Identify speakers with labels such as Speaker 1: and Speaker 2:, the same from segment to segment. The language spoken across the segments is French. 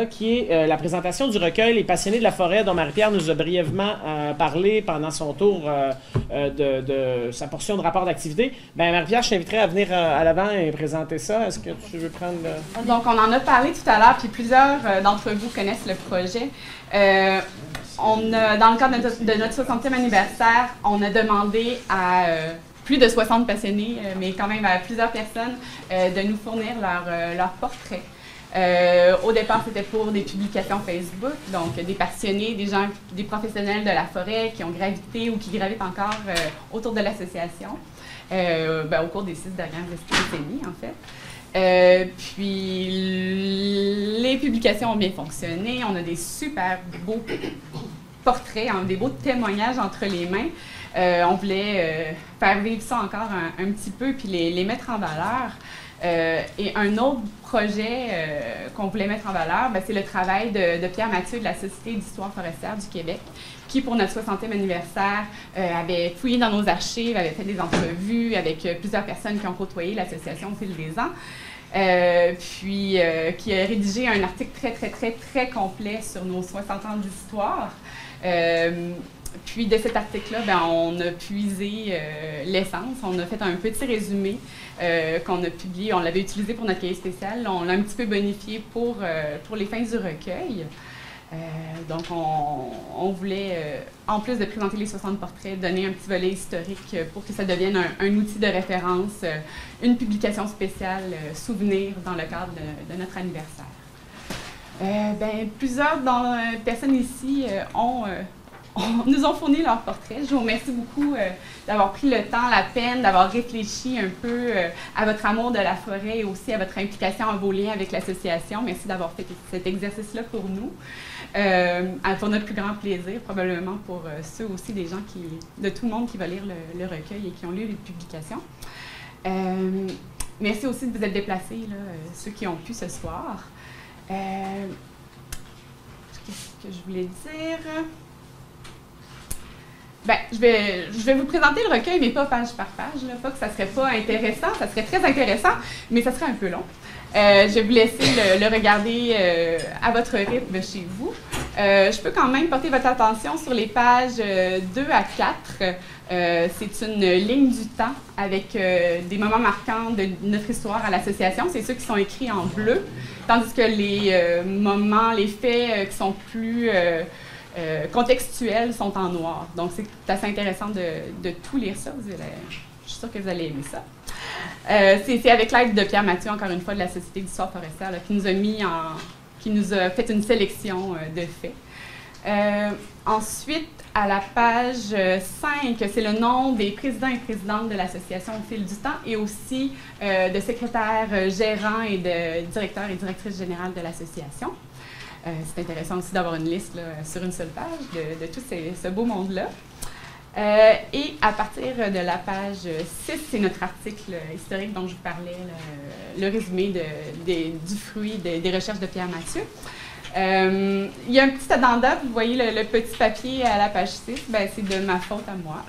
Speaker 1: agenda, qui est la présentation du recueil Les passionnés de la forêt, dont Marie-Pierre nous a brièvement parlé pendant son tour de sa portion de rapport d'activité. Ben, Marie-Pierre, je t'inviterai à venir à l'avant et présenter ça. Est-ce que tu veux prendre le...
Speaker 2: Donc, on en a parlé tout à l'heure, puis plusieurs d'entre vous connaissent le projet. Dans le cadre de notre 60e anniversaire, on a demandé à plus de 60 passionnés, mais quand même à plusieurs personnes, de nous fournir leur portrait. Au départ, c'était pour des publications Facebook, donc des passionnés, des gens, des professionnels de la forêt qui ont gravité ou qui gravitent encore autour de l'association, au cours des 6 dernières décennies, en fait. Puis, les publications ont bien fonctionné. On a des super beaux portraits, des beaux témoignages entre les mains. On voulait faire vivre ça encore un petit peu, puis les mettre en valeur. Et un autre projet qu'on voulait mettre en valeur, c'est le travail de Pierre Mathieu de la Société d'histoire forestière du Québec, qui, pour notre 60e anniversaire, avait fouillé dans nos archives, avait fait des entrevues avec plusieurs personnes qui ont côtoyé l'association au fil des ans, puis qui a rédigé un article très complet sur nos 60 ans d'histoire. Puis de cet article-là, on a puisé l'essence, on a fait un petit résumé qu'on a publié, on l'avait utilisé pour notre cahier spécial, on l'a un petit peu bonifié pour les fins du recueil. Donc on voulait, en plus de présenter les 60 portraits, donner un petit volet historique pour que ça devienne un outil de référence, une publication spéciale souvenir dans le cadre de notre anniversaire. Plusieurs personnes ici nous ont fourni leurs portraits. Je vous remercie beaucoup d'avoir pris le temps, la peine, d'avoir réfléchi un peu à votre amour de la forêt et aussi à votre implication en vos liens avec l'association. Merci d'avoir fait cet exercice-là pour nous. Pour notre plus grand plaisir, probablement pour ceux aussi des gens de tout le monde qui va lire le recueil et qui ont lu les publications. Merci aussi de vous être déplacés, là, ceux qui ont pu ce soir. Qu'est-ce que je voulais dire? Je vais vous présenter le recueil, mais pas page par page. Là. Pas que ça serait pas intéressant, ça serait très intéressant, mais ça serait un peu long. Je vais vous laisser le regarder à votre rythme chez vous. Je peux quand même porter votre attention sur les pages 2 à 4. C'est une ligne du temps avec des moments marquants de notre histoire à l'association. C'est ceux qui sont écrits en bleu, tandis que les moments, les faits qui sont plus contextuels sont en noir. Donc, c'est assez intéressant de tout lire ça. Je suis sûre que vous allez aimer ça. C'est avec l'aide de Pierre Mathieu, encore une fois, de la Société d'histoire forestière, là, qui nous a fait une sélection de faits. Ensuite, à la page 5, c'est le nom des présidents et présidentes de l'association au fil du temps et aussi de secrétaires gérants et de directeurs et directrices générales de l'association. C'est intéressant aussi d'avoir une liste là, sur une seule page de tout ce beau monde-là. Et à partir de la page 6, c'est notre article historique dont je vous parlais, le résumé du fruit des recherches de Pierre Mathieu. Il y a un petit addenda, vous voyez le petit papier à la page 6, c'est de ma faute à moi.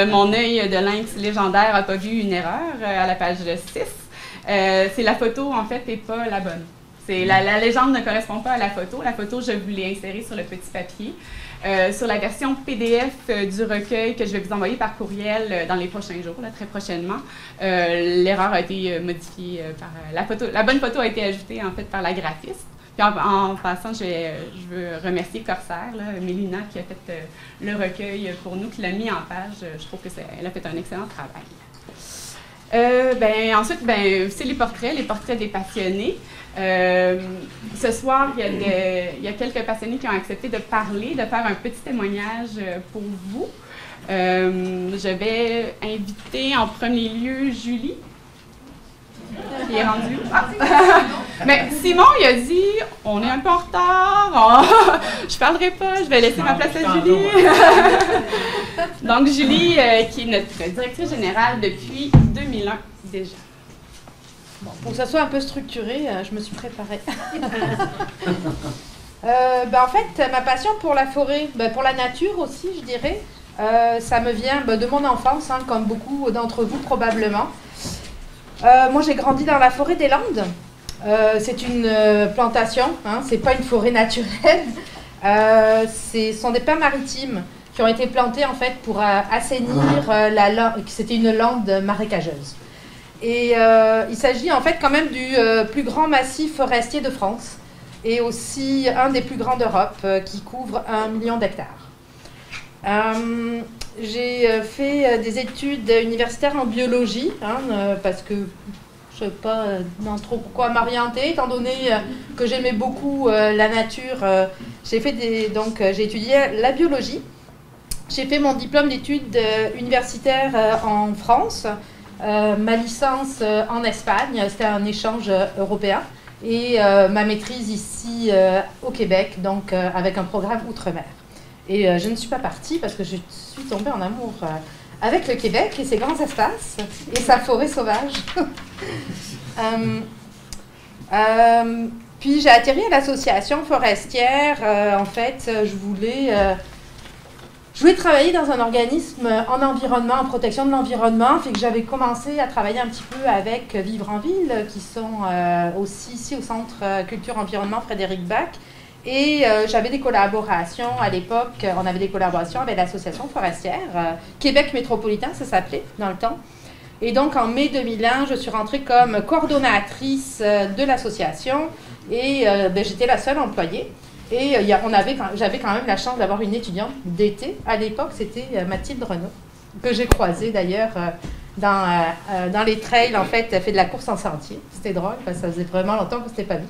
Speaker 2: Mon œil de lynx légendaire n'a pas vu une erreur à la page 6. C'est la photo, en fait, n'est pas la bonne. La légende ne correspond pas à la photo. La photo, je vous l'ai insérée sur le petit papier. Sur la version PDF du recueil que je vais vous envoyer par courriel dans les prochains jours, là, très prochainement, l'erreur a été modifiée par la photo. La bonne photo a été ajoutée en fait par la graphiste. Puis en passant, je veux remercier Corsair, là, Mélina, qui a fait le recueil pour nous, qui l'a mis en page. Je trouve qu'elle a fait un excellent travail. Ensuite, c'est les portraits des passionnés. Ce soir, il y a quelques passionnés qui ont accepté de parler, de faire un petit témoignage pour vous. Je vais inviter en premier lieu Julie, qui est rendue. Mais Simon, il a dit, on est un peu en retard, je parlerai pas, je vais laisser ma place à Julie. Donc Julie, qui est notre directrice générale depuis 2001 déjà.
Speaker 3: Bon, pour que ça soit un peu structuré, je me suis préparée. En fait, ma passion pour la forêt, pour la nature aussi, je dirais, ça me vient de mon enfance, hein, comme beaucoup d'entre vous probablement. Moi, j'ai grandi dans la forêt des Landes, C'est une plantation, hein, c'est pas une forêt naturelle. Ce sont des pins maritimes qui ont été plantés en fait pour assainir la lande. C'était une lande marécageuse. Et il s'agit en fait quand même du plus grand massif forestier de France et aussi un des plus grands d'Europe qui couvre 1 million d'hectares. J'ai fait des études universitaires en biologie parce que je ne sais pas trop pourquoi m'orienter, étant donné que j'aimais beaucoup la nature. J'ai étudié la biologie. J'ai fait mon diplôme d'études universitaires en France, ma licence en Espagne, c'était un échange européen, et ma maîtrise ici au Québec, donc avec un programme outre-mer. Et je ne suis pas partie parce que je suis tombée en amour avec le Québec et ses grands espaces et sa forêt sauvage. Puis j'ai atterri à l'association forestière. En fait, je voulais travailler dans un organisme en environnement, en protection de l'environnement. Fait que j'avais commencé à travailler un petit peu avec Vivre en Ville, qui sont aussi ici au Centre Culture Environnement Frédéric Bach. Et j'avais des collaborations à l'époque, on avait des collaborations avec l'association forestière, Québec métropolitain, ça s'appelait dans le temps. Et donc en mai 2001, je suis rentrée comme coordonnatrice de l'association et j'étais la seule employée. Et j'avais quand même la chance d'avoir une étudiante d'été. À l'époque, c'était Mathilde Renaud, que j'ai croisée d'ailleurs dans les trails. En fait, elle fait de la course en sentier. C'était drôle parce que ça faisait vraiment longtemps que c'était pas vu.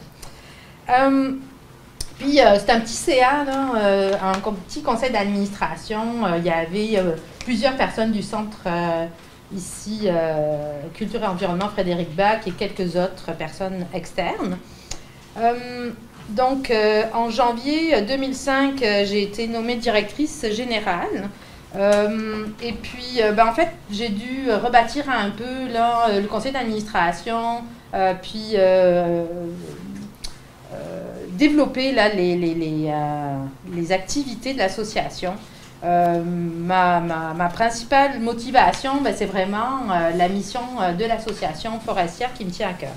Speaker 3: Puis, c'était un petit CA, un petit conseil d'administration. Il y avait plusieurs personnes du centre ici, Culture et Environnement Frédéric Bach, et quelques autres personnes externes. Donc, en janvier 2005, j'ai été nommée directrice générale. Et puis, en fait, j'ai dû rebâtir un peu le conseil d'administration, puis développer là, les activités de l'association. Ma principale motivation, c'est vraiment la mission de l'association forestière qui me tient à cœur.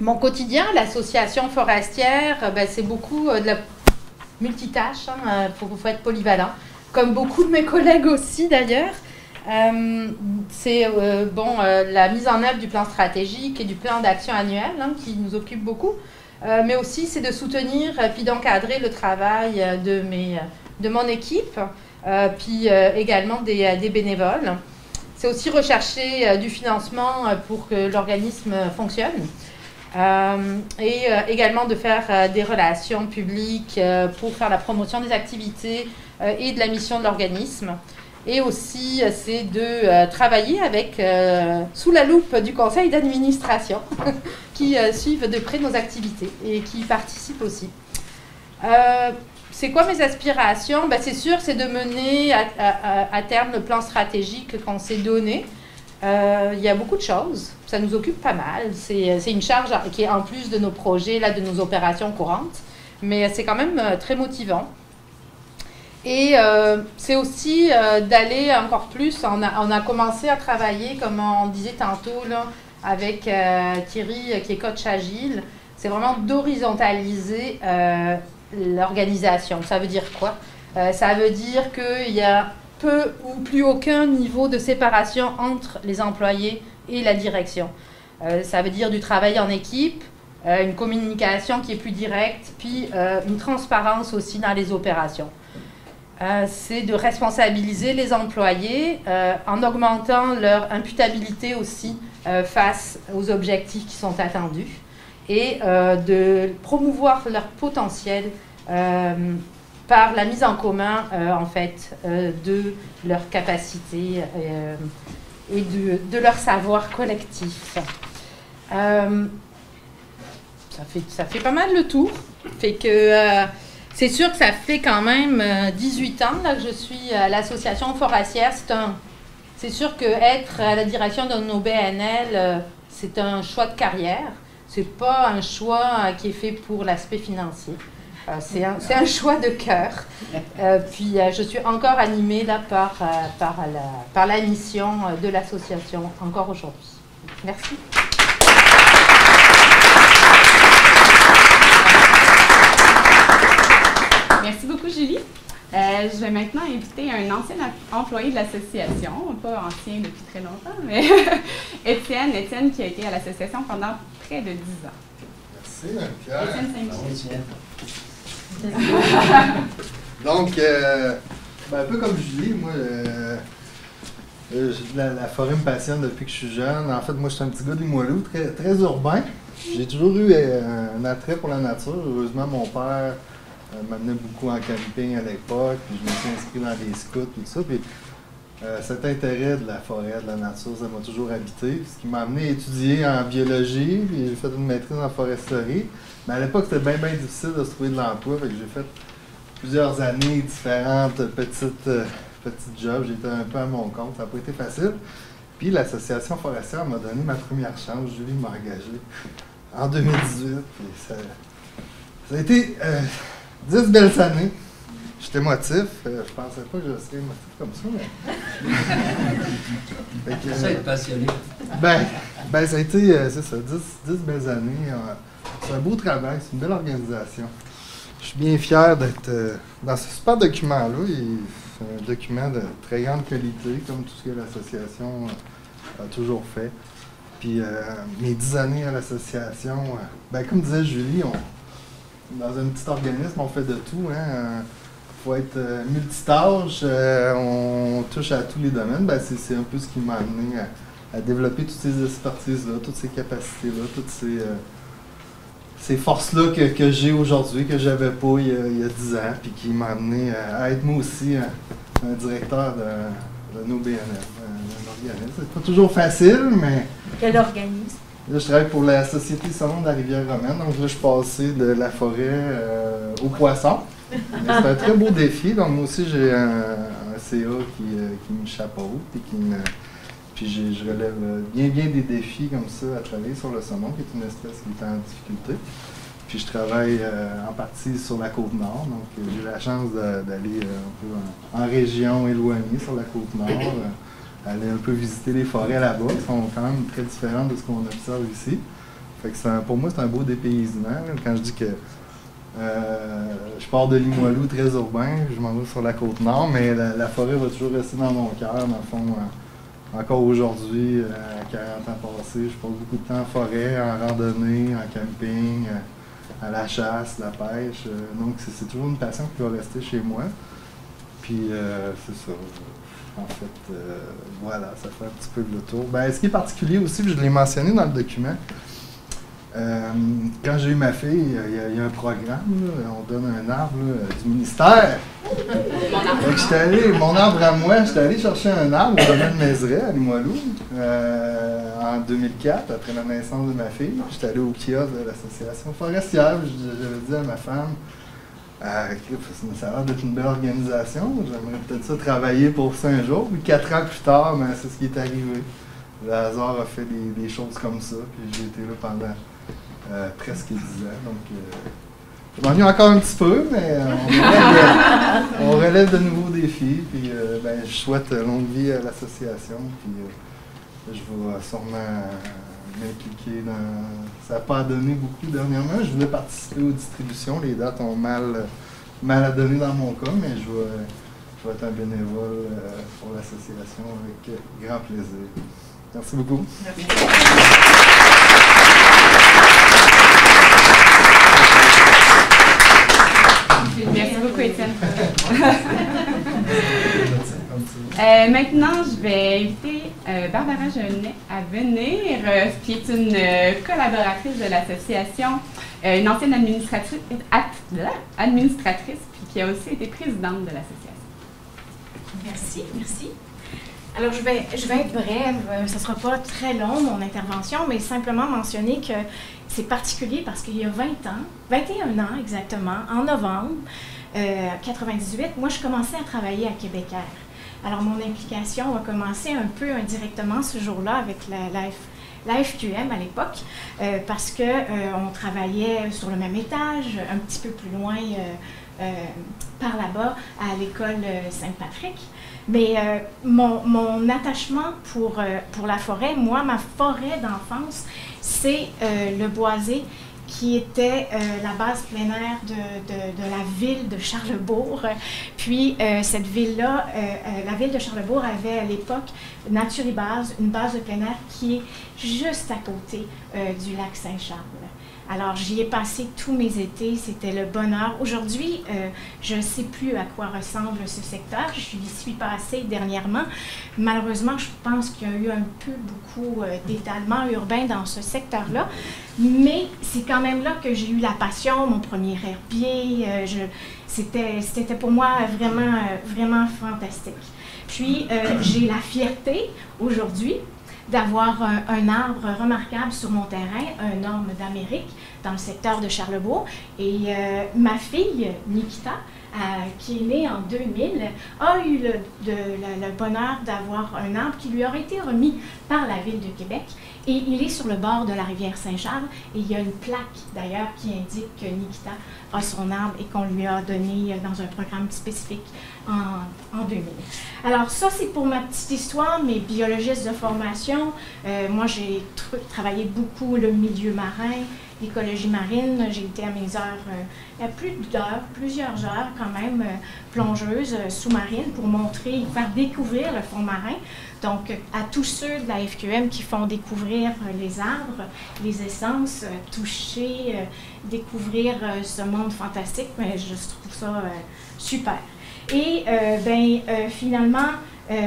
Speaker 3: Mon quotidien, l'association forestière, c'est beaucoup de la multitâche, faut être polyvalent, comme beaucoup de mes collègues aussi d'ailleurs. C'est la mise en œuvre du plan stratégique et du plan d'action annuel qui nous occupe beaucoup, mais aussi c'est de soutenir puis d'encadrer le travail de mon équipe, puis également des bénévoles. C'est aussi rechercher du financement pour que l'organisme fonctionne. Et également de faire des relations publiques pour faire la promotion des activités et de la mission de l'organisme. Et aussi, c'est de travailler sous la loupe du conseil d'administration qui suivent de près nos activités et qui participent aussi. C'est quoi mes aspirations? C'est sûr, c'est de mener à terme le plan stratégique qu'on s'est donné. Il y a beaucoup de choses, ça nous occupe pas mal. C'est une charge qui est en plus de nos projets, de nos opérations courantes, mais c'est quand même très motivant. Et c'est aussi d'aller encore plus, on a commencé à travailler, comme on disait tantôt, avec Thierry qui est coach agile, c'est vraiment d'horizontaliser l'organisation. Ça veut dire quoi? Ça veut dire qu'il y a peu ou plus aucun niveau de séparation entre les employés et la direction. Ça veut dire du travail en équipe, une communication qui est plus directe, puis une transparence aussi dans les opérations. C'est de responsabiliser les employés en augmentant leur imputabilité aussi face aux objectifs qui sont attendus et de promouvoir leur potentiel par la mise en commun en fait de leurs capacités et de leur savoir collectif. Ça fait pas mal le tour. Fait que c'est sûr que ça fait quand même 18 ans là, que je suis à l'association forestière. C'est sûr qu'être à la direction d'un OBNL, c'est un choix de carrière. C'est pas un choix qui est fait pour l'aspect financier. C'est un choix de cœur. Puis je suis encore animée là, par la mission de l'association encore aujourd'hui. Merci.
Speaker 2: je vais maintenant inviter un ancien employé de l'association, pas ancien depuis très longtemps, mais Étienne qui a été à l'association pendant près de 10 ans.
Speaker 4: Merci, Marie-Pierre.
Speaker 2: Étienne Saint-Michel.
Speaker 4: Donc, un peu comme Julie, moi, la forêt me passionne depuis que je suis jeune. En fait, moi, je suis un petit gars du Limoilou, très, très urbain. J'ai toujours eu un attrait pour la nature. Heureusement, mon père m'amenait beaucoup en camping à l'époque, puis je me suis inscrit dans les scouts, tout ça. Puis, cet intérêt de la forêt, de la nature, ça m'a toujours habité. Ce qui m'a amené à étudier en biologie, puis j'ai fait une maîtrise en foresterie. Mais à l'époque, c'était bien, bien difficile de se trouver de l'emploi, fait que j'ai fait plusieurs années différentes petites jobs. J'étais un peu à mon compte, ça n'a pas été facile. Puis l'association forestière m'a donné ma première chance. Julie m'a engagé en 2018. Puis ça a été 10 belles années. J'étais motif. Je pensais pas que je serais motif comme ça, mais...
Speaker 5: Ça, être passionné.
Speaker 4: Ben, ça a été, c'est ça, 10 belles années. C'est un beau travail, c'est une belle organisation. Je suis bien fier d'être dans ce super document-là. C'est un document de très grande qualité, comme tout ce que l'association a toujours fait. Puis mes 10 années à l'association, comme disait Julie, dans un petit organisme, on fait de tout. Il faut être multitâche, on touche à tous les domaines. C'est un peu ce qui m'a amené à développer toutes ces expertises-là, toutes ces capacités-là, toutes ces forces-là que j'ai aujourd'hui, que j'avais pas il y a 10 ans, puis qui m'a amené à être moi aussi un directeur d'un OBNL, un organisme. C'est pas toujours facile, mais...
Speaker 3: Quel organisme?
Speaker 4: Là, je travaille pour la Société Saumon de la Rivière-Romaine, donc là, je suis passé de la forêt aux poissons. C'est un très beau défi, donc moi aussi, j'ai un CA qui me chapeaute, puis je relève bien des défis comme ça à travailler sur le saumon, qui est une espèce qui est en difficulté. Puis je travaille en partie sur la Côte-Nord, donc j'ai la chance d'aller un peu en région éloignée sur la Côte-Nord, aller un peu visiter les forêts là-bas, qui sont quand même très différentes de ce qu'on observe ici. Fait que pour moi, c'est un beau dépaysement. Quand je dis que je pars de Limoilou, très urbain, je m'en vais sur la Côte-Nord, mais la forêt va toujours rester dans mon cœur, dans le fond. Encore aujourd'hui, à 40 ans passés, je passe beaucoup de temps en forêt, en randonnée, en camping, à la chasse, la pêche. Donc, c'est toujours une passion qui va rester chez moi. Puis, c'est ça. En fait, voilà, ça fait un petit peu le tour. Ce qui est particulier aussi, puis je l'ai mentionné dans le document, quand j'ai eu ma fille, il y a un programme, là, on donne un arbre là, du ministère. Mon arbre à moi, j'étais allé chercher un arbre au domaine Mézeray, à Limoilou, en 2004, après la naissance de ma fille. J'étais allé au kiosque de l'association forestière. J'avais dit à ma femme, ça a l'air d'être une belle organisation, j'aimerais peut-être ça travailler pour ça un jour. Puis 4 ans plus tard, c'est ce qui est arrivé. Le hasard a fait des choses comme ça, puis j'ai été là pendant presque 10 ans. Donc, je m'ennuie encore un petit peu, mais on relève de nouveaux défis. Puis, je souhaite longue vie à l'association. Puis, je vais sûrement m'impliquer dans... Ça n'a pas donné beaucoup dernièrement. Je voulais participer aux distributions. Les dates ont mal à donner dans mon cas, mais je vais être un bénévole pour l'association avec grand plaisir. Merci beaucoup. Merci.
Speaker 2: Merci beaucoup, Étienne. Maintenant, je vais inviter Barbara Genet à venir, qui est une collaboratrice de l'association, une ancienne administratrice, puis qui a aussi été présidente de l'association.
Speaker 6: Merci. Alors, je vais être brève, ce ne sera pas très long, mon intervention, mais simplement mentionner que c'est particulier parce qu'il y a 21 ans exactement, en novembre 98, moi, je commençais à travailler à Québécois. Alors, mon implication a commencé un peu indirectement ce jour-là avec la FQM à l'époque, parce qu'on travaillait sur le même étage, un petit peu plus loin par là-bas, à l'école Sainte-Patrick. Mais mon attachement pour la forêt, moi, ma forêt d'enfance, c'est le boisé qui était la base plein air de la ville de Charlesbourg. Puis cette ville-là, la ville de Charlesbourg avait à l'époque Naturibase, une base de plein air qui est juste à côté du lac Saint-Charles. Alors, j'y ai passé tous mes étés, c'était le bonheur. Aujourd'hui, je ne sais plus à quoi ressemble ce secteur. Je y suis passée dernièrement. Malheureusement, je pense qu'il y a eu un peu beaucoup d'étalement urbain dans ce secteur-là. Mais c'est quand même là que j'ai eu la passion, mon premier herbier. C'était pour moi vraiment fantastique. Puis, j'ai la fierté aujourd'hui d'avoir un arbre remarquable sur mon terrain, un orme d'Amérique, dans le secteur de Charlesbourg. Et ma fille, Nikita, qui est née en 2000, a eu le bonheur d'avoir un arbre qui lui aurait été remis par la Ville de Québec. Et il est sur le bord de la rivière Saint-Charles. Et il y a une plaque, d'ailleurs, qui indique que Nikita a son arbre et qu'on lui a donné dans un programme spécifique en 2000. Alors ça, c'est pour ma petite histoire, mes biologistes de formation. Moi, j'ai travaillé beaucoup le milieu marin, l'écologie marine. J'ai été à mes heures, plusieurs heures quand même, plongeuse sous-marine pour montrer, faire découvrir le fond marin. Donc, à tous ceux de la FQM qui font découvrir les arbres, les essences, toucher, découvrir ce monde fantastique, mais je trouve ça super. Et finalement,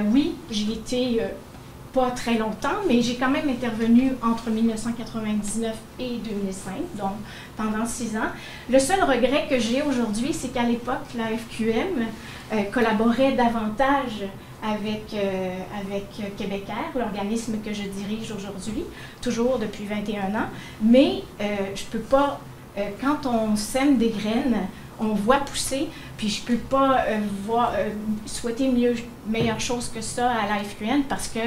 Speaker 6: oui, j'y étais pas très longtemps, mais j'ai quand même intervenu entre 1999 et 2005, donc pendant 6 ans. Le seul regret que j'ai aujourd'hui, c'est qu'à l'époque, la FQM collaborait davantage avec Québécois, l'organisme que je dirige aujourd'hui, toujours depuis 21 ans. Mais je peux pas, quand on sème des graines, on voit pousser, puis je peux pas souhaiter meilleure chose que ça à la FQN parce que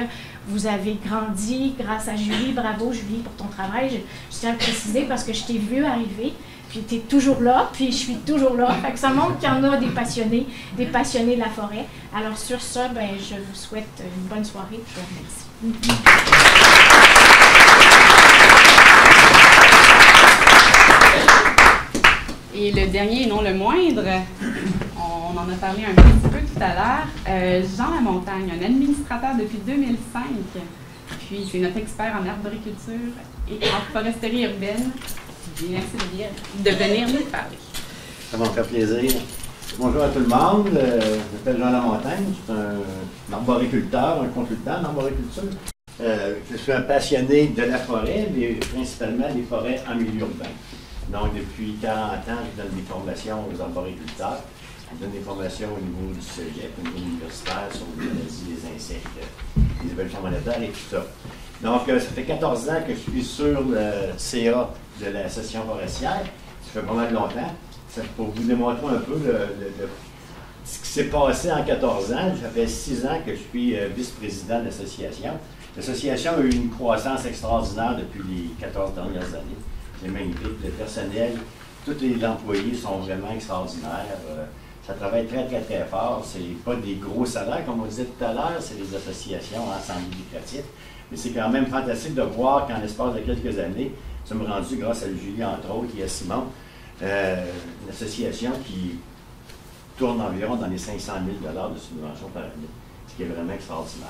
Speaker 6: vous avez grandi grâce à Julie. Bravo Julie pour ton travail. Je tiens à le préciser parce que je t'ai vu arriver. Puis tu es toujours là, puis je suis toujours là. Fait que ça montre qu'il y en a des passionnés de la forêt. Alors sur ça, je vous souhaite une bonne soirée. Je vous remercie.
Speaker 2: Et le dernier, et non le moindre, on en a parlé un petit peu tout à l'heure, Jean Lamontagne, un administrateur depuis 2005. Puis c'est notre expert en arboriculture et en foresterie urbaine. Merci de venir nous parler.
Speaker 5: Ça va me faire plaisir. Bonjour à tout le monde. Je m'appelle Jean Lamontagne. Je suis un arboriculteur, un consultant en arboriculture. Je suis un passionné de la forêt, mais principalement des forêts en milieu urbain. Donc, depuis 40 ans, je donne des formations aux arboriculteurs. Je donne des formations au niveau du cégep, au niveau universitaire, sur les maladies, les insectes, les évolutions monétaires et tout ça. Donc, ça fait 14 ans que je suis sur le CA de l'Association forestière. Ça fait pas mal longtemps. C'est pour vous démontrer un peu ce qui s'est passé en 14 ans. Ça fait 6 ans que je suis vice-président de l'association. L'association a eu une croissance extraordinaire depuis les 14 dernières années. C'est magnifique. Le personnel, tous les employés sont vraiment extraordinaires. Ça travaille très, très, très fort. Ce n'est pas des gros salaires, comme on disait tout à l'heure, c'est des associations sans but lucratif. Mais c'est quand même fantastique de voir qu'en l'espace de quelques années, nous sommes rendus, grâce à Julie, entre autres, et à Simon, une association qui tourne environ dans les 500 000 $ de subventions par année, ce qui est vraiment extraordinaire.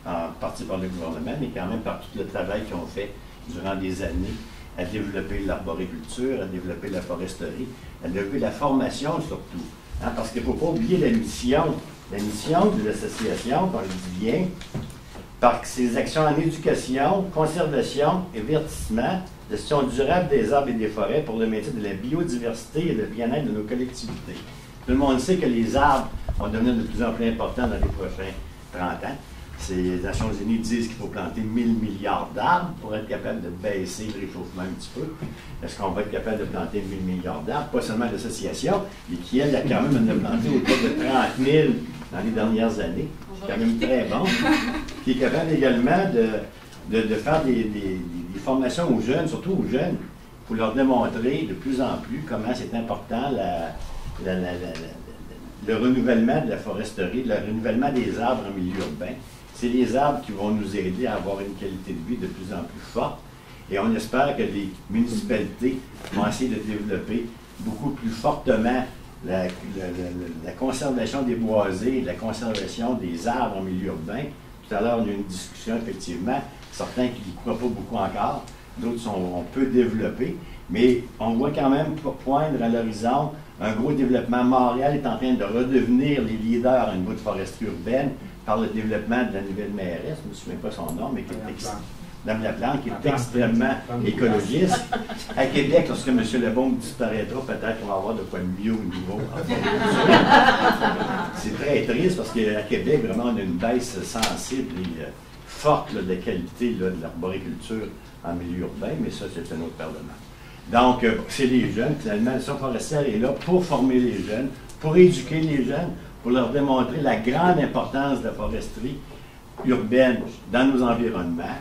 Speaker 5: En partie par le gouvernement, mais quand même par tout le travail qu'ils ont fait durant des années à développer l'arboriculture, à développer la foresterie, à développer la formation surtout. Hein, parce qu'il ne faut pas oublier la mission de l'association, quand je dis bien, par ses actions en éducation, conservation, avertissement, gestion durable des arbres et des forêts pour le maintien de la biodiversité et le bien-être de nos collectivités. Tout le monde sait que les arbres vont devenir de plus en plus importants dans les prochains 30 ans. Les Nations Unies disent qu'il faut planter 1000 milliards d'arbres pour être capable de baisser le réchauffement un petit peu. Est-ce qu'on va être capable de planter 1000 milliards d'arbres? Pas seulement l'association, mais qui, elle, a quand même planté autour de 30 000 dans les dernières années. C'est quand même très bon. Qui est capable également de faire des formations aux jeunes, surtout aux jeunes, pour leur démontrer de plus en plus comment c'est important le renouvellement de la foresterie, le renouvellement des arbres en milieu urbain. C'est les arbres qui vont nous aider à avoir une qualité de vie de plus en plus forte Et on espère que les municipalités vont essayer de développer beaucoup plus fortement la conservation des boisés, la conservation des arbres en milieu urbain. Tout à l'heure, on a eu une discussion, effectivement, certains qui n'y croient pas beaucoup encore, d'autres sont peu développés, mais on voit quand même poindre à l'horizon un gros développement. Montréal est en train de redevenir les leaders au niveau de foresterie urbaine par le développement de la nouvelle mairesse, je ne me souviens pas son nom, mais qui est Mme Laplante, qui est extrêmement écologiste. À Québec, lorsque M. Lebaume disparaîtra, peut-être qu'on va avoir de quoi de mieux au niveau. C'est très triste parce qu'à Québec, vraiment, on a une baisse sensible et forte là, de qualité là, de l'arboriculture en milieu urbain, mais ça, c'est un autre paire de mains. Donc, c'est les jeunes. Finalement, l'Association forestière est là pour former les jeunes, pour éduquer les jeunes, pour leur démontrer la grande importance de la foresterie urbaine dans nos environnements,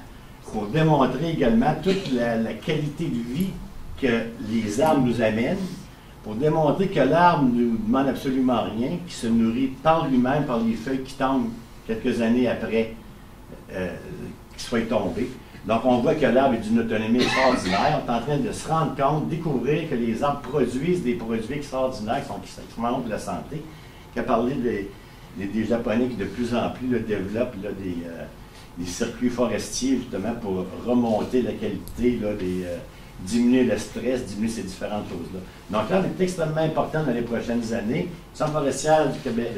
Speaker 5: pour démontrer également toute la qualité de vie que les arbres nous amènent, pour démontrer que l'arbre ne nous demande absolument rien, qui se nourrit par lui-même, par les feuilles qui tombent quelques années après qu'il soit tombé. Donc, on voit que l'arbre est d'une autonomie extraordinaire. On est en train de se rendre compte, découvrir que les arbres produisent des produits extraordinaires qui sont extrêmement de la santé. Il a parlé des Japonais qui de plus en plus développent là, des circuits forestiers, justement, pour remonter la qualité, là, diminuer le stress, diminuer ces différentes choses-là. Donc, l'arbre est extrêmement important dans les prochaines années. Le Centre forestière du Québec,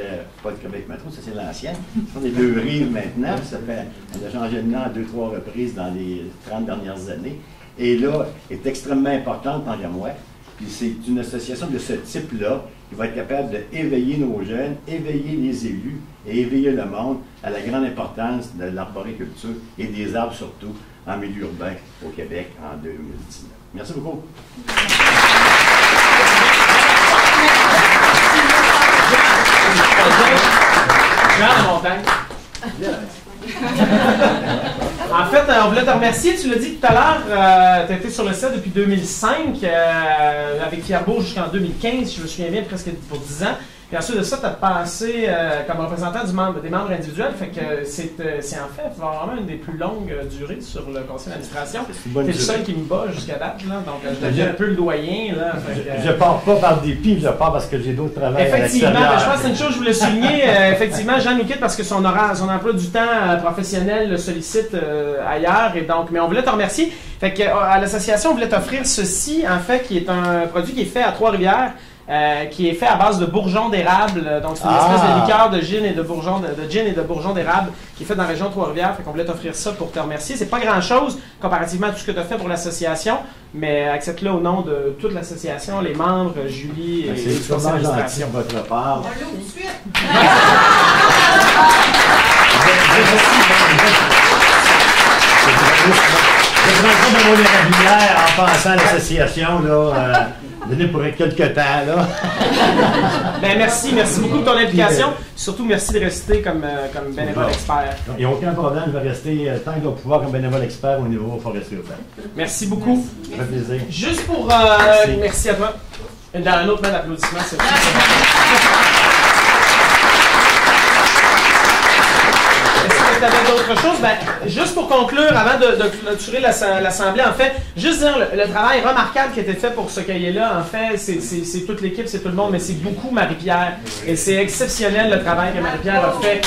Speaker 5: pas du Québec Métro, ça c'est l'ancienne. Ce sont les deux rives maintenant. On a changé de nom à 2-3 reprises dans les 30 dernières années. Et là, est extrêmement importante, tant qu'à moi. Puis c'est une association de ce type-là qui va être capable d'éveiller nos jeunes, éveiller les élus et éveiller le monde à la grande importance de l'arboriculture et des arbres surtout en milieu urbain au Québec en 2019. Merci beaucoup.
Speaker 1: Jean de Montagne. En fait, on voulait te remercier. Tu l'as dit tout à l'heure, tu as été sur le site depuis 2005, avec Fierbourg jusqu'en 2015, je me souviens bien, presque pour 10 ans. Puis ensuite de ça, tu as passé comme représentant des membres individuels. Fait que c'est en fait vraiment une des plus longues durées sur le conseil d'administration. Tu es le seul qui me bat jusqu'à date, là, donc je deviens un peu le doyen. Là,
Speaker 5: je pars pas par dépit, je pars parce que j'ai d'autres travaux.
Speaker 1: Effectivement, je pense que c'est une chose que je voulais souligner. Effectivement, Jean nous quitte parce que son emploi du temps professionnel le sollicite ailleurs. Et donc, mais on voulait te remercier. Fait que, à l'association, on voulait t'offrir ceci, en fait, qui est un produit qui est fait à Trois-Rivières. Qui est fait à base de bourgeons d'érable. Donc, c'est une espèce de liqueur de gin et de bourgeons d'érable qui est fait dans la région de Trois-Rivières. Fait qu'on voulait t'offrir ça pour te remercier. C'est pas grand-chose comparativement à tout ce que tu as fait pour l'association, mais accepte-le au nom de toute l'association, les membres, Julie et le conseil d'administration.
Speaker 5: C'est votre part.
Speaker 3: On l'ouvre tout de suite.
Speaker 5: Je prends ça dans mon érablière en pensant à l'association, là. Venez pour quelques temps, là.
Speaker 1: Ben merci beaucoup de ton implication. Surtout, merci de rester comme bénévole expert.
Speaker 5: Il n'y a aucun problème, je vais rester tant que je vais pouvoir comme bénévole expert au niveau forestier urbain.
Speaker 1: Merci beaucoup.
Speaker 5: Ça fait plaisir.
Speaker 1: Juste pour... merci à toi. Dans un autre main d'applaudissement, c'est vrai. Est-ce que tu avais d'autres choses? Ben, juste pour conclure, avant de clôturer l'Assemblée, en fait, juste dire le travail remarquable qui a été fait pour ce cahier-là, en fait, c'est toute l'équipe, c'est tout le monde, mais c'est beaucoup Marie-Pierre. Et c'est exceptionnel le travail que Marie-Pierre a fait.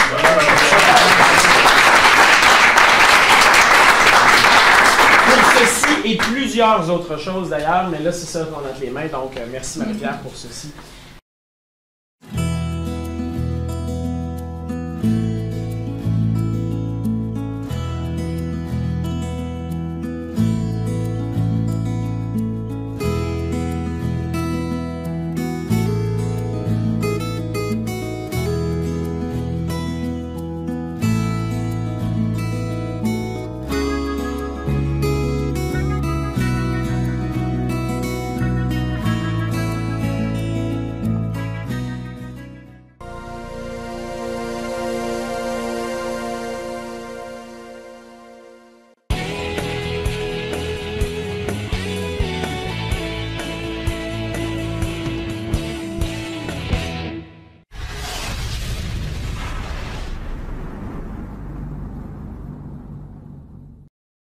Speaker 1: Pour ceci et plusieurs autres choses d'ailleurs, mais là, c'est ça qu'on a entre les mains, donc merci Marie-Pierre pour ceci.